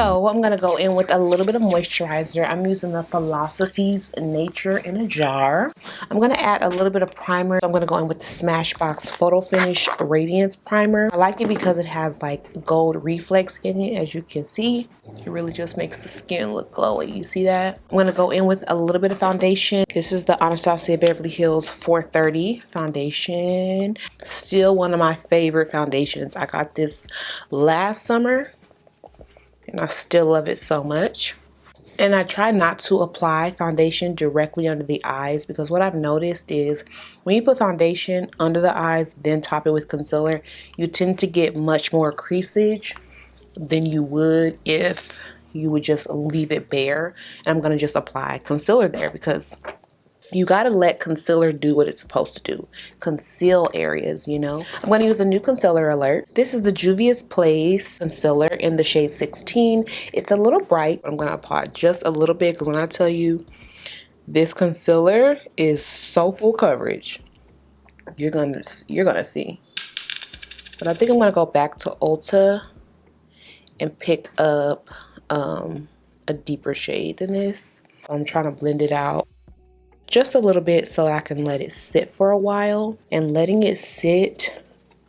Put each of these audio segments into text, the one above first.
So I'm going to go in with a little bit of moisturizer. I'm using the Philosophy's Nature in a Jar. I'm going to add a little bit of primer. I'm going to go in with the Smashbox Photofinish Radiance Primer. I like it because it has like gold reflex in it, as you can see. It really just makes the skin look glowy. You see that? I'm going to go in with a little bit of foundation. This is the Anastasia Beverly Hills 430 foundation. Still one of my favorite foundations. I got this last summer and I still love it so much. And I try not to apply foundation directly under the eyes, because what I've noticed is when you put foundation under the eyes, then top it with concealer, you tend to get much more creasage than you would if you would just leave it bare. And I'm going to just apply concealer there, because you got to let concealer do what it's supposed to do. Conceal areas, you know. I'm going to use a new concealer alert. This is the Juvia's Place concealer in the shade 16. It's a little bright. I'm going to apply just a little bit, because when I tell you this concealer is so full coverage, you're gonna see. But I think I'm going to go back to Ulta and pick up a deeper shade than this. I'm trying to blend it out just a little bit so I can let it sit for a while, and letting it sit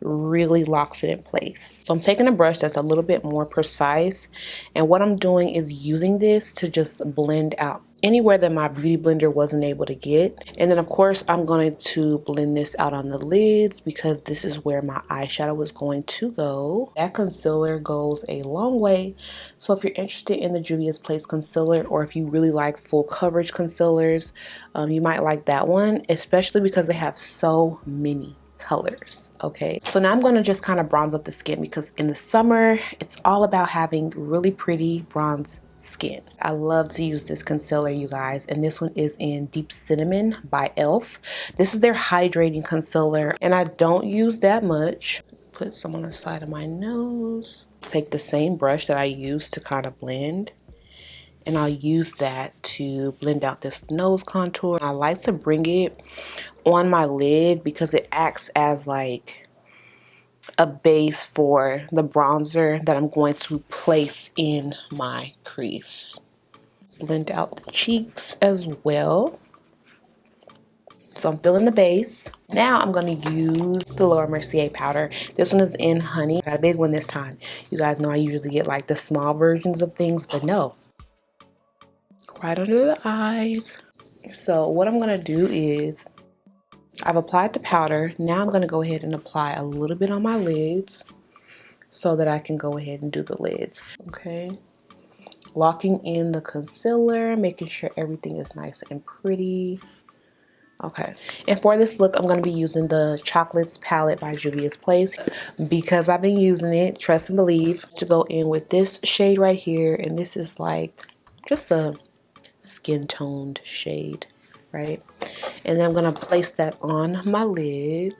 really locks it in place. So I'm taking a brush that's a little bit more precise, and what I'm doing is using this to just blend out anywhere that my beauty blender wasn't able to get. And then of course I'm going to blend this out on the lids, because this is where my eyeshadow is going to go. That concealer goes a long way. So if you're interested in the Juvia's Place concealer, or if you really like full coverage concealers, you might like that one, especially because they have so many colors. Okay, so now I'm going to just kind of bronze up the skin, because in the summer it's all about having really pretty bronze skin. I love to use this concealer, you guys, and this one is in Deep Cinnamon by e.l.f. This is their hydrating concealer, and I don't use that much. Put some on the side of my nose. Take the same brush that I used to kind of blend, and I'll use that to blend out this nose contour. I like to bring it on my lid because it acts as like a base for the bronzer that I'm going to place in my crease. Blend out the cheeks as well. So I'm filling the base. Now I'm going to use the Laura Mercier powder. This one is in Honey. I got a big one this time. You guys know I usually get like the small versions of things, but no. Right under the eyes. So what I'm going to do is, I've applied the powder. Now I'm going to go ahead and apply a little bit on my lids so that I can go ahead and do the lids. Okay. Locking in the concealer, making sure everything is nice and pretty. Okay. And for this look, I'm going to be using the Chocolates palette by Juvia's Place, because I've been using it, trust and believe, to go in with this shade right here. And this is like just a skin toned shade, right? And then I'm going to place that on my lid.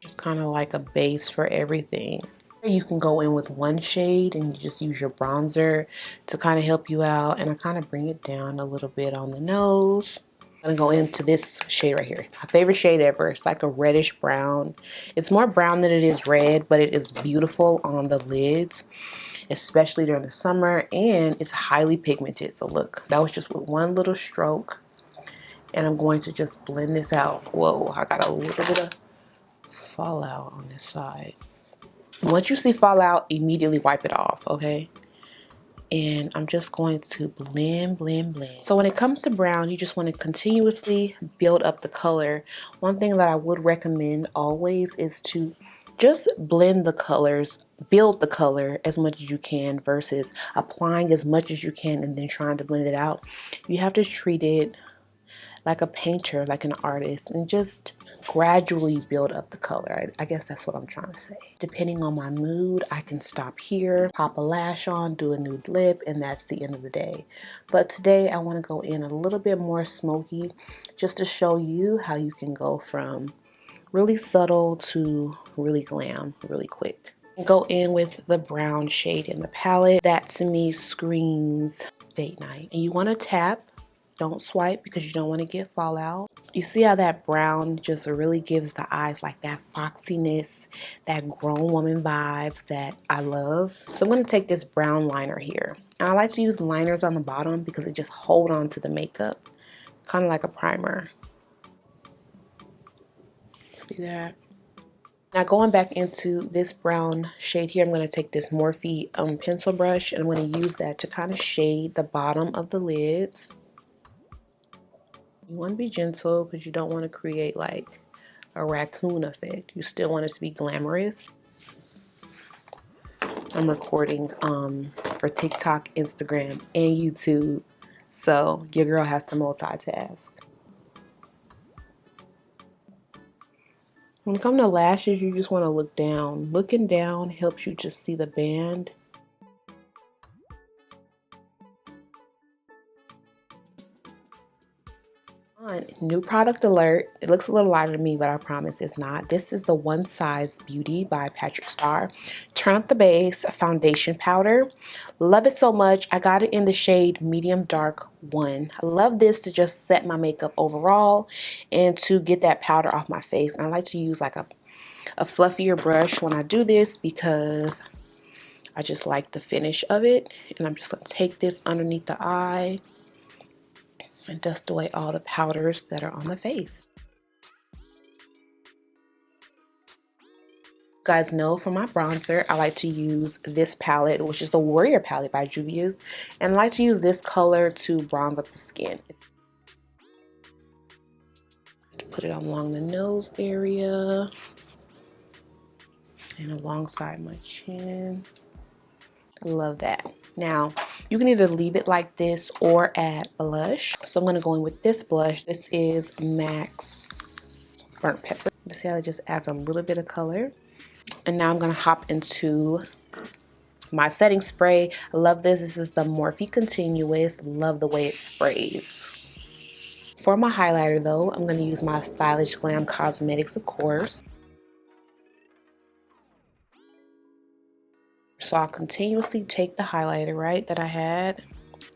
It's kind of like a base for everything. You can go in with one shade and you just use your bronzer to kind of help you out. And I kind of bring it down a little bit on the nose. I'm going to go into this shade right here. My favorite shade ever. It's like a reddish brown. It's more brown than it is red, but it is beautiful on the lids, especially during the summer, and it's highly pigmented. So look, that was just with one little stroke. And I'm going to just blend this out. Whoa, I got a little bit of fallout on this side. Once you see fallout, immediately wipe it off, okay? And I'm just going to blend, blend, blend. So when it comes to brown, you just want to continuously build up the color. One thing that I would recommend always is to just blend the colors, build the color as much as you can, versus applying as much as you can and then trying to blend it out. You have to treat it like a painter, like an artist, and just gradually build up the color. I guess that's what I'm trying to say. Depending on my mood, I can stop here, pop a lash on, do a nude lip, and that's the end of the day. But today I want to go in a little bit more smoky, just to show you how you can go from really subtle to really glam really quick. Go in with the brown shade in the palette. That to me screams date night. And you want to tap Don't swipe because you don't want to get fallout. You see how that brown just really gives the eyes like that foxiness, that grown woman vibes that I love. So I'm going to take this brown liner here. And I like to use liners on the bottom because it just hold on to the makeup. Kind of like a primer. See that? Now going back into this brown shade here, I'm going to take this Morphe pencil brush and I'm going to use that to kind of shade the bottom of the lids. You want to be gentle because you don't want to create like a raccoon effect. You still want it to be glamorous. I'm recording for TikTok, Instagram, and YouTube, so your girl has to multitask. When it comes to lashes, you just want to look down. Looking down helps you just see the band. New product alert. It looks a little lighter to me, but I promise it's not. This is the One Size Beauty by Patrick Starr. Turn Up the Base foundation powder. Love it so much. I got it in the shade medium dark 1. I love this to just set my makeup overall and to get that powder off my face. And I like to use like a fluffier brush when I do this because I just like the finish of it. And I'm just going to take this underneath the eye and dust away all the powders that are on the face. You guys know for my bronzer, I like to use this palette, which is the Warrior palette by Juvia's, and I like to use this color to bronze up the skin. Put it along the nose area and alongside my chin. I love that. Now, you can either leave it like this or add blush. So I'm going to go in with this blush. This is MAC's Burnt Pepper. You see how it just adds a little bit of color. And now I'm going to hop into my setting spray. I love this. This is the Morphe Continuous. Love the way it sprays. For my highlighter though, I'm going to use my Stylish Glam Cosmetics, of course. So I'll continuously take the highlighter, right, that I had,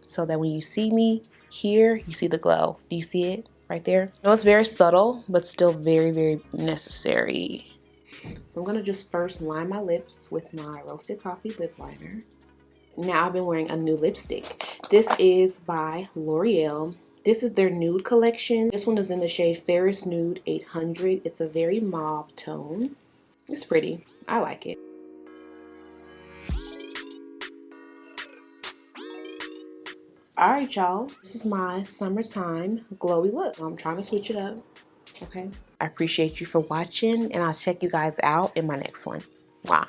so that when you see me here, you see the glow. Do you see it right there? I know it's very subtle, but still very, very necessary. So I'm going to just first line my lips with my Roasted Coffee lip liner. Now I've been wearing a new lipstick. This is by L'Oreal. This is their Nude collection. This one is in the shade Fairest Nude 800. It's a very mauve tone. It's pretty. I like it. Alright, y'all. This is my summertime glowy look. I'm trying to switch it up. Okay. I appreciate you for watching, and I'll check you guys out in my next one. Mwah.